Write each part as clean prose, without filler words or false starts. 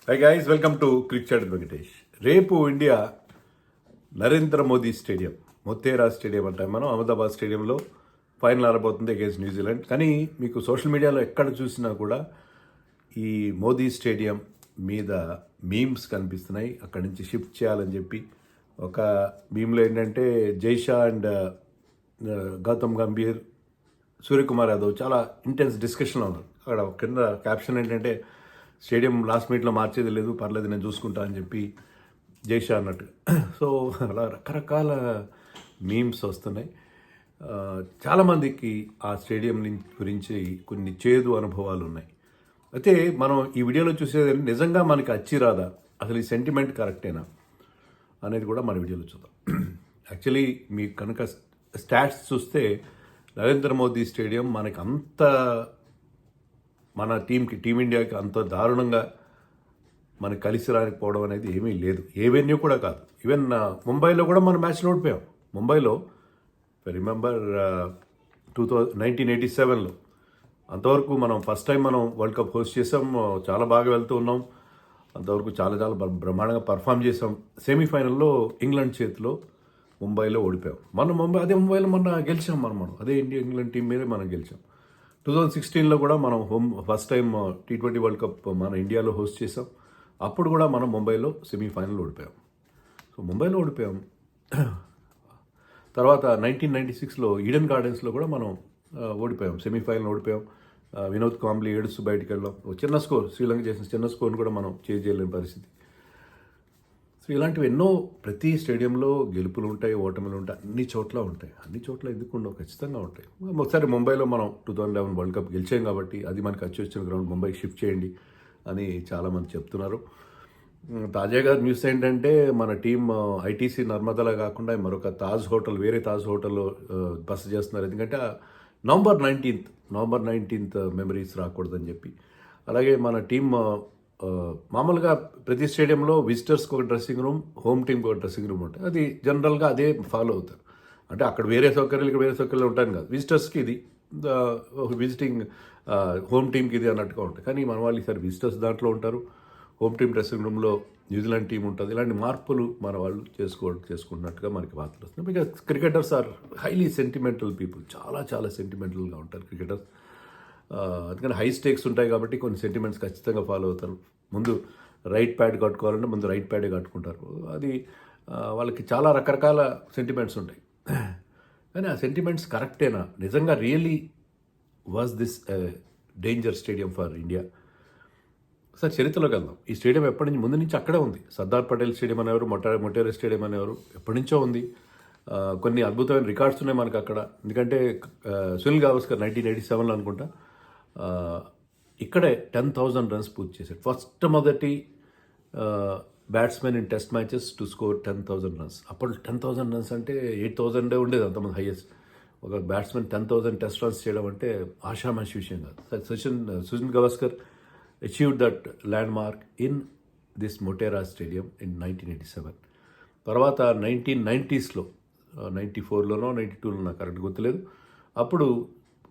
High guys, welcome to cricket Venkatesh. రేపు India Narendra Modi stadium, Motera stadium అంటాం మనం, అహ్మదాబాద్ స్టేడియంలో ఫైనల్ ఆడబోతుంది అగేన్స్ట్ న్యూజిలాండ్. కానీ మీకు సోషల్ మీడియాలో ఎక్కడ చూసినా కూడా ఈ మోదీ స్టేడియం మీద మీమ్స్ కనిపిస్తున్నాయి. అక్కడి నుంచి షిఫ్ట్ చేయాలని చెప్పి ఒక మీమ్లో ఏంటంటే జైషా అండ్ గౌతమ్ గంభీర్, సూర్యకుమార్ యాదవ్ చాలా ఇంటెన్స్ డిస్కషన్లో ఉన్నారు. అక్కడ కింద క్యాప్షన్ ఏంటంటే స్టేడియం లాస్ట్ మినిట్లో మార్చేది లేదు, పర్లేదు నేను చూసుకుంటా అని చెప్పి జైషా అన్నట్టు. సో అలా రకరకాల మీమ్స్ వస్తున్నాయి. చాలామందికి ఆ స్టేడియం గురించి కొన్ని చేదు అనుభవాలు ఉన్నాయి. అయితే మనం ఈ వీడియోలో చూసేది నిజంగా మనకి అచ్చిరాదా, అసలు ఈ సెంటిమెంట్ కరెక్టేనా అనేది కూడా మన వీడియోలో చూద్దాం. యాక్చువల్లీ మీకు కనుక స్టాట్స్ చూస్తే నరేంద్ర మోదీ స్టేడియం మనకి అంత, మన టీమిండియాకి అంత దారుణంగా మనకు కలిసి రాకపోవడం అనేది ఏమీ లేదు. ఏ వెన్యూ కూడా కాదు. ఈవెన్ ముంబైలో కూడా మనం మ్యాచ్లో ఓడిపోయాం. ముంబైలో రిమెంబర్ 1987లో అంతవరకు మనం ఫస్ట్ టైం మనం వరల్డ్ కప్ హోస్ట్ చేసాం. చాలా బాగా వెళ్తూ ఉన్నాం. అంతవరకు చాలా చాలా బ్రహ్మాండంగా పర్ఫామ్ చేసాం. సెమీఫైనల్లో ఇంగ్లాండ్ చేతిలో ముంబైలో ఓడిపోయాం. అదే ముంబైలో గెలిచాం. మనం అదే ఇంగ్లాండ్ టీం మీదే మనం గెలిచాం. 2016లో కూడా మనం first time T20 world cup మన ఇండియాలో హోస్ట్ చేసాం. అప్పుడు కూడా మనం ముంబైలో సెమీఫైనల్ ఓడిపోయాం. సో ముంబైలో ఓడిపోయాం. తర్వాత 1996లో ఈడెన్ గార్డెన్స్లో కూడా మనం ఓడిపోయాం, సెమీఫైనల్ ఓడిపోయాం. వినోద్ కాంబ్లీ ఏడుస్తూ బయటికి వెళ్ళాం. చిన్న స్కోర్, శ్రీలంక చేసిన చిన్న స్కోర్ని కూడా మనం చేయలేని పరిస్థితి. సో ఇలాంటివి ఎన్నో, ప్రతి స్టేడియంలో గెలుపులు ఉంటాయి, ఓటములు ఉంటాయి, అన్ని చోట్ల ఉంటాయి. అన్ని చోట్ల ఎందుకు ఉండవు, ఖచ్చితంగా ఉంటాయి. ఒకసారి ముంబైలో మనం 2011 వరల్డ్ కప్ గెలిచాం కాబట్టి అది మనకి వచ్చి వచ్చిన గ్రౌండ్ ముంబైకి షిఫ్ట్ చేయండి అని చాలామంది చెప్తున్నారు. తాజాగా న్యూస్ ఏంటంటే మన టీం ఐటీసీ నర్మదాలో కాకుండా మరొక వేరే తాజ్ హోటల్లో బస చేస్తున్నారు. ఎందుకంటే నవంబర్ 19th మెమరీస్ రాకూడదని చెప్పి. అలాగే మన టీం మామూలుగా ప్రతి స్టేడియంలో విజిటర్స్కి ఒక డ్రెస్సింగ్ రూమ్, హోమ్ టీమ్కి ఒక డ్రెస్సింగ్ రూమ్ ఉంటాయి. అది జనరల్గా అదే ఫాలో అవుతారు. అంటే అక్కడ వేరే సౌకర్యాలు, ఇక్కడ వేరే సౌకర్యాలు ఉంటాయి కాదు. విజిటర్స్కి ఇది, విజిటింగ్ హోమ్ టీమ్కి ఇది అన్నట్టుగా ఉంటాయి. కానీ మన వాళ్ళు ఈసారి విజిటర్స్ దాంట్లో ఉంటారు, హోమ్ టీమ్ డ్రెస్సింగ్ రూమ్లో న్యూజిలాండ్ టీం ఉంటుంది. ఇలాంటి మార్పులు మన వాళ్ళు చేసుకుంటున్నట్టుగా మనకి వార్తలు వస్తున్నాయి. Because cricketers are highly sentimental people. చాలా చాలా సెంటిమెంటల్గా ఉంటారు క్రికెటర్స్. అందుకని హై స్టేక్స్ ఉంటాయి కాబట్టి కొన్ని సెంటిమెంట్స్ ఖచ్చితంగా ఫాలో అవుతారు. ముందు రైట్ ప్యాడ్ కట్టుకోవాలంటే ముందు రైట్ ప్యాడే కట్టుకుంటారు. అది వాళ్ళకి చాలా రకరకాల సెంటిమెంట్స్ ఉంటాయి. కానీ ఆ సెంటిమెంట్స్ కరెక్టేనా, నిజంగా really was this danger stadium for India? Sir చరిత్రలోకి వెళ్దాం. ఈ స్టేడియం ఎప్పటి నుంచి, ముందు నుంచి అక్కడే ఉంది. సర్దార్ పటేల్ స్టేడియం అనేవారు, మొటేరా స్టేడియం అనేవారు, ఎప్పటి నుంచో ఉంది. కొన్ని అద్భుతమైన రికార్డ్స్ ఉన్నాయి మనకు అక్కడ. ఎందుకంటే సునీల్ గవాస్కర్ 1987లో అనుకుంటా ఇక్కడే 10,000 రన్స్ పూర్తి చేశాడు. మొదటి batsmen in test matches to score 10,000 runs. అప్పుడు 10,000 రన్స్ అంటే 8,000 ఉండేది అంతమంది హైయెస్ట్. ఒక బ్యాట్స్మెన్ 10,000 టెస్ట్ రన్స్ చేయడం అంటే ఆషామాషి విషయం కాదు. Sunil Gavaskar achieved that land mark in this Motera stadium in 1987. తర్వాత 1990స్లో 94లోనో 92లోనో నాకు కరెక్ట్ గుర్తులేదు. అప్పుడు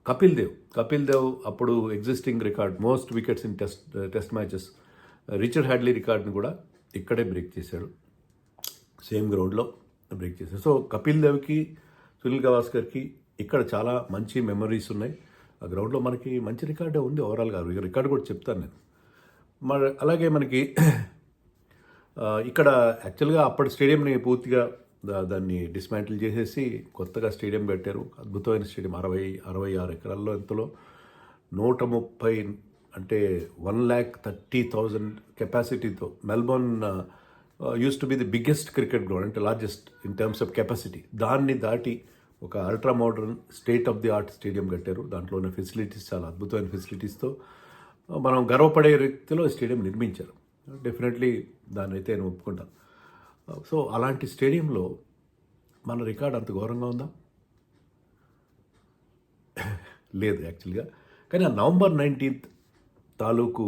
కపిల్ దేవ్ అప్పుడు existing record most wickets in test matches Richard Hadlee రికార్డ్ని కూడా ఇక్కడే బ్రేక్ చేశాడు, సేమ్ గ్రౌండ్లో బ్రేక్ చేశాడు. సో కపిల్ దేవ్కి, సునీల్ గవాస్కర్కి ఇక్కడ చాలా మంచి మెమరీస్ ఉన్నాయి. ఆ గ్రౌండ్లో మనకి మంచి రికార్డే ఉంది ఓవరాల్గా. రికార్డు కూడా చెప్తాను నేను. అలాగే మనకి ఇక్కడ యాక్చువల్గా అప్పటి స్టేడియంని పూర్తిగా దాన్ని డిస్మాంటిల్ చేసేసి కొత్తగా స్టేడియం పెట్టారు. అద్భుతమైన స్టేడియం, 66 ఎకరాల్లో ఎంతలో 130 అంటే 130,000 కెపాసిటీతో. Melbourne used to be the biggest cricket ground, అంటే largest in terms of capacity. దాన్ని దాటి ఒక ultra modern state of the art stadium కట్టారు. దాంట్లో ఉన్న ఫెసిలిటీస్ చాలా అద్భుతమైన ఫెసిలిటీస్తో మనం గర్వపడే రీతిలో స్టేడియం నిర్మించారు. డెఫినెట్లీ దాన్ని అయితే నేను ఒప్పుకుంటాను. సో అలాంటి స్టేడియంలో మన రికార్డ్ అంత ఘోరంగా ఉందా? లేదు యాక్చువల్గా. కానీ ఆ నవంబర్ 19th తాలూకు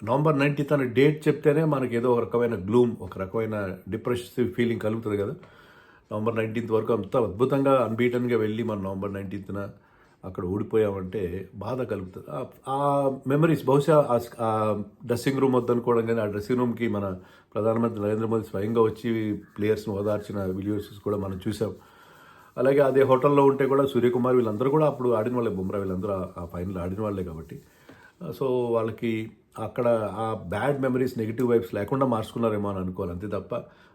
నవంబర్ 19th అనే డేట్ చెప్తేనే మనకి ఏదో ఒక రకమైన గ్లూమ్, ఒక రకమైన డిప్రెసివ్ ఫీలింగ్ కలుగుతుంది కదా. నవంబర్ 19th వరకు అంత అద్భుతంగా అన్బీటన్గా వెళ్ళి మన నవంబర్ 19th అక్కడ ఓడిపోయామంటే బాధ కలుగుతుంది. ఆ మెమరీస్ బహుశా ఆ డ్రెస్సింగ్ రూమ్ వద్దనుకోవడం కానీ, ఆ డ్రెస్సింగ్ రూమ్కి మన ప్రధానమంత్రి నరేంద్ర మోదీ స్వయంగా వచ్చి ప్లేయర్స్ని ఓదార్చిన వీడియోస్ కూడా మనం చూసాం. అలాగే అదే హోటల్లో ఉంటే కూడా సూర్యకుమార్ వీళ్ళందరూ కూడా అప్పుడు ఆడిన వాళ్ళే, బుమ్రా వీళ్ళందరూ ఆ ఫైనల్ ఆడిన వాళ్ళే కాబట్టి సో వాళ్ళకి అక్కడ ఆ బ్యాడ్ మెమరీస్, నెగిటివ్ వైబ్స్ లేకుండా మార్చుకున్నారేమో అని అనుకోవాలి. అంతే తప్ప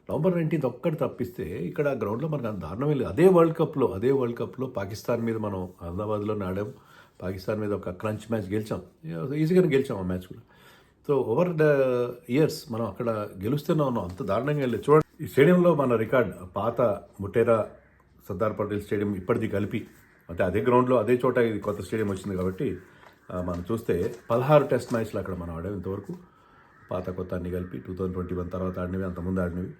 నవంబర్ 19 ఒక్కటి తప్పిస్తే ఇక్కడ గ్రౌండ్లో మనకు అంత దారుణమే లేదు. అదే వరల్డ్ కప్లో పాకిస్తాన్ మీద మనం అహ్మదాబాద్లోనే ఆడాం. పాకిస్తాన్ మీద ఒక క్రంచ్ మ్యాచ్ గెలిచాం, ఈజీగానే గెలిచాం ఆ మ్యాచ్ కూడా. సో ఓవర్ ద ఇయర్స్ మనం అక్కడ గెలుస్తూనే ఉన్నాం, అంత దారుణంగా వెళ్ళలేదు. చూడండి ఈ స్టేడియంలో మన రికార్డ్ పాత ముటేరా సర్దార్ పటేల్ స్టేడియం ఇప్పటిది కలిపి, అంటే అదే గ్రౌండ్లో అదే చోట ఇది కొత్త స్టేడియం వచ్చింది కాబట్టి మనం చూస్తే 16 టెస్ట్ మ్యాచ్లు అక్కడ మనం ఆడాం ఇంతవరకు, పాత కొత్త అన్ని కలిపి. 2021 తర్వాత ఆడినవి, అంతకుముందు ఆడినవి.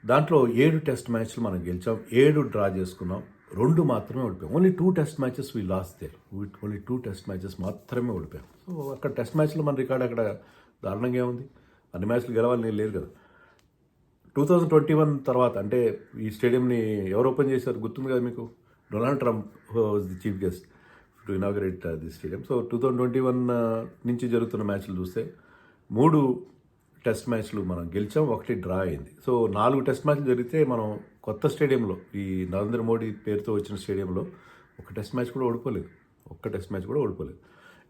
దాంట్లో 7 టెస్ట్ మ్యాచ్లు మనం గెలిచాం, 7 డ్రా చేసుకున్నాం, 2 మాత్రమే ఓడిపోయాం. Only 2 test matches we lost there. Only 2 test matches మాత్రమే ఓడిపోయాం. సో అక్కడ టెస్ట్ మ్యాచ్లో మన రికార్డ్ అక్కడ దారుణంగా ఉంది. అన్ని మ్యాచ్లు గెలవాలని లేదు కదా. 2021 తర్వాత అంటే ఈ స్టేడియంని ఎవరు ఓపెన్ చేశారు గుర్తుంది కదా మీకు? Donald Trump was the chief guest to inaugurate the stadium. So 2021 నుంచి జరుగుతున్న మ్యాచ్లు చూస్తే 3 టెస్ట్ మ్యాచ్లు మనం గెలిచాం, 1 డ్రా అయింది. సో 4 టెస్ట్ మ్యాచ్లు జరిగితే మనం కొత్త స్టేడియంలో, ఈ నరేంద్ర మోడీ పేరుతో వచ్చిన స్టేడియంలో ఒక టెస్ట్ మ్యాచ్ కూడా ఓడిపోలేదు.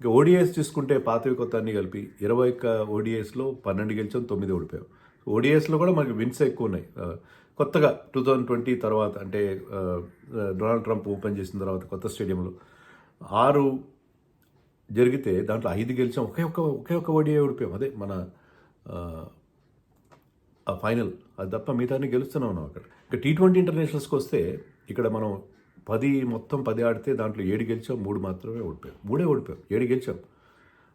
ఇంకా ఓడిఐస్ తీసుకుంటే పాతవి కొత్త అన్ని కలిపి 21 ఓడిఐస్లో 12 గెలిచాం, 9 ఓడిపోయాం. ఓడిఐస్లో కూడా మనకి విన్స్ ఎక్కువ ఉన్నాయి. కొత్తగా 2020 తర్వాత అంటే డొనాల్డ్ ట్రంప్ ఓపెన్ చేసిన తర్వాత కొత్త స్టేడియంలో 6 జరిగితే దాంట్లో 5 గెలిచాం, ఒకే ఒక్క ఓడిఐ ఓడిపోయాం. అదే మన ఆ ఫైనల్, అది తప్ప మిగతాన్ని గెలుస్తూనే ఉన్నాం అక్కడ. ఇక T20 ఇంటర్నేషనల్స్కి వస్తే ఇక్కడ మనం మొత్తం 10 ఆడితే దాంట్లో 7 గెలిచాం, 3 మాత్రమే ఓడిపోయాం. 3 ఓడిపోయాం, 7 గెలిచాం.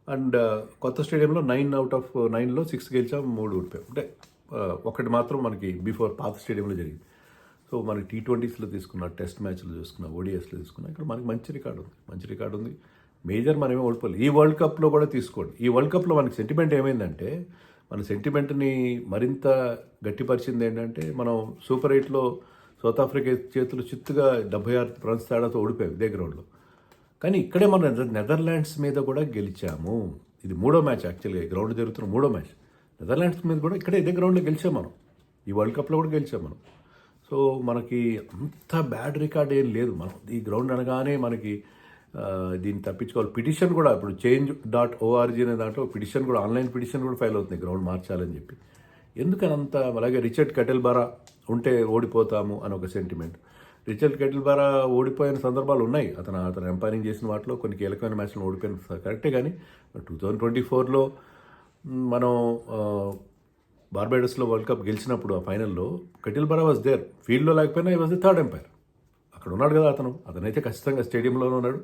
అండ్ కొత్త స్టేడియంలో 9 అవుట్ ఆఫ్ 9లో 6 గెలిచాం, 3 ఓడిపోయాం. అంటే ఒకటి మాత్రం మనకి బిఫోర్ పాత స్టేడియంలో జరిగింది. సో మనకి T20స్లో తీసుకున్న, టెస్ట్ మ్యాచ్లో చూసుకున్న, ఓడిఎస్లో తీసుకున్న, ఇక్కడ మనకి మంచి రికార్డు ఉంది. మేజర్ మనమే ఓడిపోలేదు. ఈ వరల్డ్ కప్లో కూడా తీసుకోండి. ఈ వరల్డ్ కప్లో మనకి సెంటిమెంట్ ఏమైందంటే, మన సెంటిమెంట్ని మరింత గట్టిపరిచింది ఏంటంటే, మనం సూపర్ 8లో సౌత్ ఆఫ్రికా చేతులు చిత్తుగా 76 రన్స్ తేడాతో ఓడిపోయాం ఇదే గ్రౌండ్లో. కానీ ఇక్కడే మనం నెదర్లాండ్స్ మీద కూడా గెలిచాము. ఇది 3వ మ్యాచ్ యాక్చువల్గా, ఈ గ్రౌండ్ జరుగుతున్న 3వ మ్యాచ్. నెదర్లాండ్స్ మీద కూడా ఇక్కడే ఇదే గ్రౌండ్లో గెలిచాం మనం. ఈ వరల్డ్ కప్లో కూడా గెలిచాం మనం. సో మనకి అంత బ్యాడ్ రికార్డ్ ఏం లేదు. మనం ఈ గ్రౌండ్ అనగానే మనకి దీన్ని తప్పించుకోవాలి. పిటిషన్ కూడా ఇప్పుడు change.org అనే దాంట్లో పిటిషన్ కూడా, ఆన్లైన్ పిటిషన్ కూడా ఫైల్ అవుతుంది గ్రౌండ్ మార్చాలని చెప్పి. ఎందుకని అంత? అలాగే రిచర్డ్ కటిల్బారా ఉంటే ఓడిపోతాము అని ఒక సెంటిమెంట్. రిచర్డ్ కటిల్బారా ఓడిపోయిన సందర్భాలు ఉన్నాయి. అతను ఎంపైరింగ్ చేసిన వాటిలో కొన్ని కీలకమైన మ్యాచ్లు ఓడిపోయిన కరెక్టే. కానీ 2024లో మనం బార్బేడస్లో వరల్డ్ కప్ గెలిచినప్పుడు ఆ ఫైనల్లో కటిల్బారా వాజ్ దేర్. ఫీల్డ్లో లేకపోయినా ఈ వాజ్ ది థర్డ్ ఎంపైర్. అక్కడ ఉన్నాడు కదా అతనైతే ఖచ్చితంగా స్టేడియంలోనే ఉన్నాడు.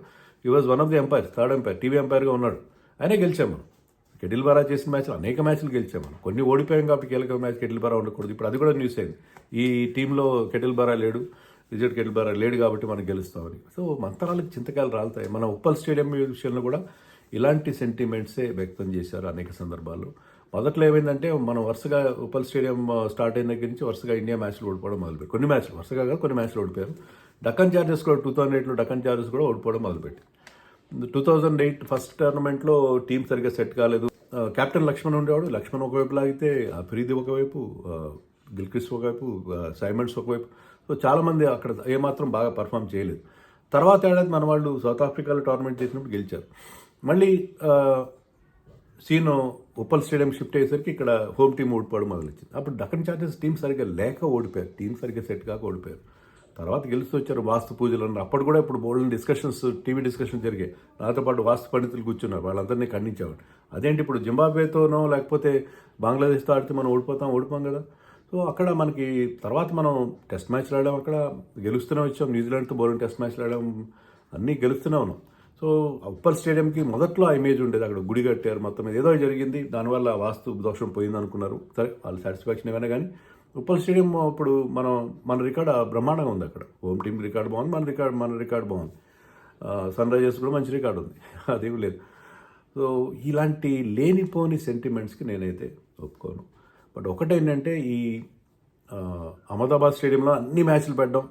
ఈ was one of the umpire, third umpire, TV ఎంపైర్గా ఉన్నాడు. ఆయనే గెలిచాము మనం. కటిల్బారా చేసిన మ్యాచ్లు అనేక మ్యాచ్లు గెలిచాము మనం. కొన్ని ఓడిపోయాం కాబట్టి కీలక మ్యాచ్ కటిల్బారా ఉండకూడదు. ఇప్పుడు అది కూడా న్యూస్ అయింది. ఈ టీంలో కటిల్బారా లేడు, రిచర్డ్ కటిల్బారా లేడు కాబట్టి మనం గెలుస్తామని. సో మంతరాలకు చింతకాయలు రాలుతాయి. మన ఉప్పల్ స్టేడియం విషయంలో కూడా ఇలాంటి సెంటిమెంట్సే వ్యక్తం చేశారు అనేక సందర్భాల్లో. మొదట్లో ఏమైందంటే మనం వరుసగా ఉప్పల్ స్టేడియం స్టార్ట్ అయిన దగ్గర నుంచి వరుసగా ఇండియా మ్యాచ్లు ఓడిపోవడం మొదలుపెట్టి, కొన్ని మ్యాచ్లు వరుసగా కాదు కొన్ని మ్యాచ్లు ఓడిపోయారు. డక్కన్ చార్జర్స్ కూడా 2008లో డక్కన్ చార్జర్స్ కూడా ఓడిపోవడం మొదలుపెట్టి. 2008 ఫస్ట్ టోర్నమెంట్లో టీం సరిగ్గా సెట్ కాలేదు. కెప్టెన్ లక్ష్మణ్ ఉండేవాడు. లక్ష్మణ్ ఒకవైపు లాగితే అఫ్రీది ఒకవైపు, గిల్క్రిస్ట్ ఒకవైపు, సైమండ్స్ ఒకవైపు. సో చాలామంది అక్కడ ఏమాత్రం బాగా పర్ఫామ్ చేయలేదు. తర్వాత ఏడాది మన వాళ్ళు సౌత్ ఆఫ్రికాలో టోర్నమెంట్ చేసినప్పుడు గెలిచారు. మళ్ళీ సీను ఉప్పల్ స్టేడియం షిఫ్ట్ అయ్యేసరికి ఇక్కడ హోమ్ టీం ఓడిపోవడం మొదలొచ్చింది. అప్పుడు డక్కన్ చార్జర్స్ టీం సరిగ్గా లేక ఓడిపోయారు, టీం సరిగ్గా సెట్ కాక ఓడిపోయారు. తర్వాత గెలుస్తూ వచ్చారు. వాస్తు పూజలు అన్నారు. అప్పుడు కూడా ఇప్పుడు బోల్డ్ డిస్కషన్స్, టీవీ డిస్కషన్స్ జరిగాయి. నాతో పాటు వాస్తు పండితులు కూర్చున్నారు, వాళ్ళందరినీ ఖండించేవాడు. అదేంటి ఇప్పుడు జింబాబ్వేతోనో లేకపోతే బంగ్లాదేశ్తో ఆడితే మనం ఓడిపోం కదా. సో అక్కడ మనకి తర్వాత మనం టెస్ట్ మ్యాచ్లు ఆడాం, అక్కడ గెలుస్తూనే వచ్చాం. న్యూజిలాండ్తో బోల్డ్ టెస్ట్ మ్యాచ్లు ఆడాం, అన్నీ గెలుస్తూనే ఉన్నాం. సో ఉప్పల్ స్టేడియంకి మొదట్లో ఆ ఇమేజ్ ఉండేది, అక్కడ గుడి కట్టారు, మొత్తం మీద ఏదో జరిగింది, దానివల్ల వాస్తు దోషం పోయింది అనుకున్నారు. సరే, వాళ్ళ సాటిస్ఫాక్షన్ ఏమైనా కానీ ఉప్పల్ స్టేడియం ఇప్పుడు మన రికార్డు బ్రహ్మాండంగా ఉంది. అక్కడ హోమ్ టీం రికార్డు బాగుంది, మన రికార్డు బాగుంది. సన్ రైజర్స్ కూడా మంచి రికార్డు ఉంది, అదేమి లేదు. సో ఇలాంటి లేనిపోని సెంటిమెంట్స్కి నేనైతే ఒప్పుకోను. బట్ ఒకటేంటంటే ఈ అహ్మదాబాద్ స్టేడియంలో అన్ని మ్యాచ్లు పెట్టడం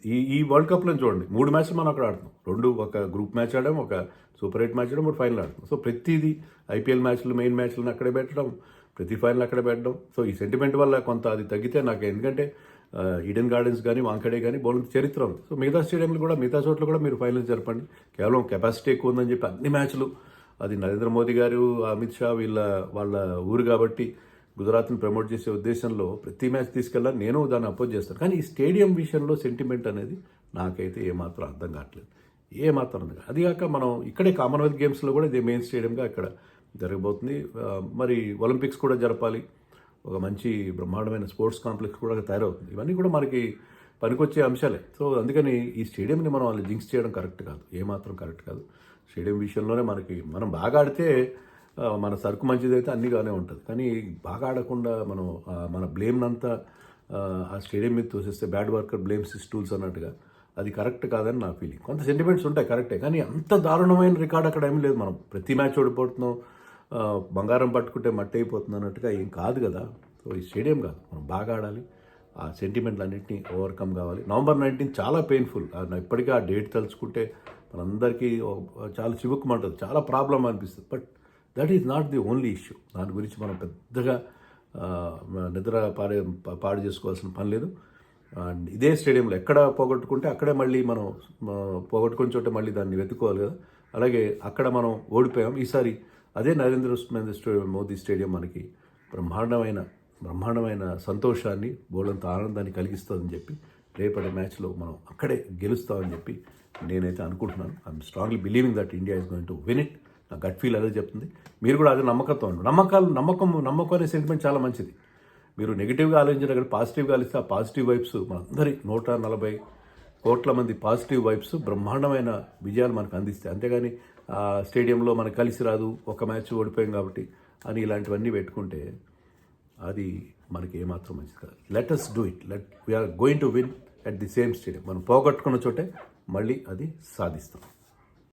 ఈ వరల్డ్ కప్లో చూడండి 3 మ్యాచ్లు మనం అక్కడ ఆడుతున్నాం. 2 ఒక గ్రూప్ మ్యాచ్ ఆడాం, ఒక సూపర్ 8 మ్యాచ్ ఆడాం, 3 ఫైనల్ ఆడుతున్నాం. సో ప్రతిదీ ఐపీఎల్ మ్యాచ్లు, మెయిన్ మ్యాచ్లను అక్కడే పెట్టడం, ప్రతి ఫైనల్ అక్కడే పెట్టడం. సో ఈ సెంటిమెంట్ వల్ల కొంత అది తగ్గితే నాకు, ఎందుకంటే ఈడెన్ గార్డెన్స్ కానీ వాంఖడే కానీ బౌలింగ్ చరిత్ర ఉంది. సో మిగతా స్టేడియంలు కూడా, మిగతా చోట్ల కూడా మీరు ఫైనల్స్ జరపండి. కేవలం కెపాసిటీ ఎక్కువ ఉందని చెప్పి అన్ని మ్యాచ్లు, అది నరేంద్ర మోదీ గారు, అమిత్ షా వాళ్ళ ఊరు కాబట్టి గుజరాత్ని ప్రమోట్ చేసే ఉద్దేశంలో ప్రతి మ్యాచ్ తీసుకెళ్ళాలి. నేను దాన్ని అపోజ్ చేస్తాను. కానీ ఈ స్టేడియం విషయంలో సెంటిమెంట్ అనేది నాకైతే ఏమాత్రం అర్థం కావట్లేదు. ఏమాత్రం అర్థం కాదు. అదిగాక మనం ఇక్కడే కామన్వెల్త్ గేమ్స్లో కూడా ఇది మెయిన్ స్టేడియంగా ఇక్కడ జరగబోతుంది. మరి ఒలింపిక్స్ కూడా జరపాలి. ఒక మంచి బ్రహ్మాండమైన స్పోర్ట్స్ కాంప్లెక్స్ కూడా తయారవుతుంది. ఇవన్నీ కూడా మనకి పనికొచ్చే అంశాలే. సో అందుకని ఈ స్టేడియంని మనం వాళ్ళు జింక్స్ చేయడం కరెక్ట్ కాదు, ఏమాత్రం కరెక్ట్ కాదు. స్టేడియం విషయంలోనే మనం బాగా ఆడితే మన సరుకు మంచిదైతే అన్నిగానే ఉంటుంది. కానీ బాగా ఆడకుండా మనం మన బ్లేమ్నంతా ఆ స్టేడియం మీద తోసేస్తే bad worker blames his tools అన్నట్టుగా అది కరెక్ట్ కాదని నా ఫీలింగ్. కొంత సెంటిమెంట్స్ ఉంటాయి కరెక్టే, కానీ అంత దారుణమైన రికార్డ్ అక్కడ ఏమీ లేదు. మనం ప్రతి మ్యాచ్ ఓడిపోతున్నాం, బంగారం పట్టుకుంటే మట్టి అయిపోతుంది అన్నట్టుగా ఏం కాదు కదా. సో ఈ స్టేడియం కాదు, మనం బాగా ఆడాలి. ఆ సెంటిమెంట్లు అన్నింటినీ ఓవర్కమ్ కావాలి. November 19 చాలా పెయిన్ఫుల్. ఇప్పటికీ ఆ డేట్ తలుచుకుంటే మనందరికీ చాలా చివుక్కుమంటుంది, చాలా ప్రాబ్లం అనిపిస్తుంది. But that is not the only issue. దాని గురించి మనం పెద్దగా నిద్ర పాడు చేసుకోవాల్సిన పని లేదు. అండ్ ఇదే స్టేడియంలో ఎక్కడ పోగొట్టుకుంటే అక్కడే మళ్ళీ మనం పోగొట్టుకుని చోట మళ్ళీ దాన్ని వెతుక్కోవాలి కదా. అలాగే అక్కడ మనం ఓడిపోయాం. ఈసారి అదే నరేంద్ర మోదీ స్టేడియం మనకి బ్రహ్మాండమైన సంతోషాన్ని, బోలంత ఆనందాన్ని కలిగిస్తుందని చెప్పి రేపటి మ్యాచ్లో మనం అక్కడే గెలుస్తామని చెప్పి నేనైతే అనుకుంటున్నాను. I'm strongly believing that India is going to win it. నా గట్ ఫీల్ అదే చెప్తుంది. మీరు కూడా అదే నమ్మకంతో ఉండండి. నమ్మకం అనే సెంటిమెంట్ చాలా మంచిది. మీరు నెగిటివ్గా ఆలోచించిన కానీ పాజిటివ్గా ఆలోచిస్తే ఆ పాజిటివ్ వైబ్స్ మనందరి 140 కోట్ల మంది పాజిటివ్ వైబ్స్ బ్రహ్మాండమైన విజయాలు మనకు అందిస్తాయి. అంతేగాని స్టేడియంలో మనకు కలిసి రాదు, ఒక మ్యాచ్ ఓడిపోయాం కాబట్టి అని ఇలాంటివన్నీ పెట్టుకుంటే అది మనకి ఏమాత్రం మంచిది కాదు. Let us do it. We are going to win at the same stadium. మనం పోగొట్టుకున్న చోటే మళ్ళీ అది సాధిస్తాం.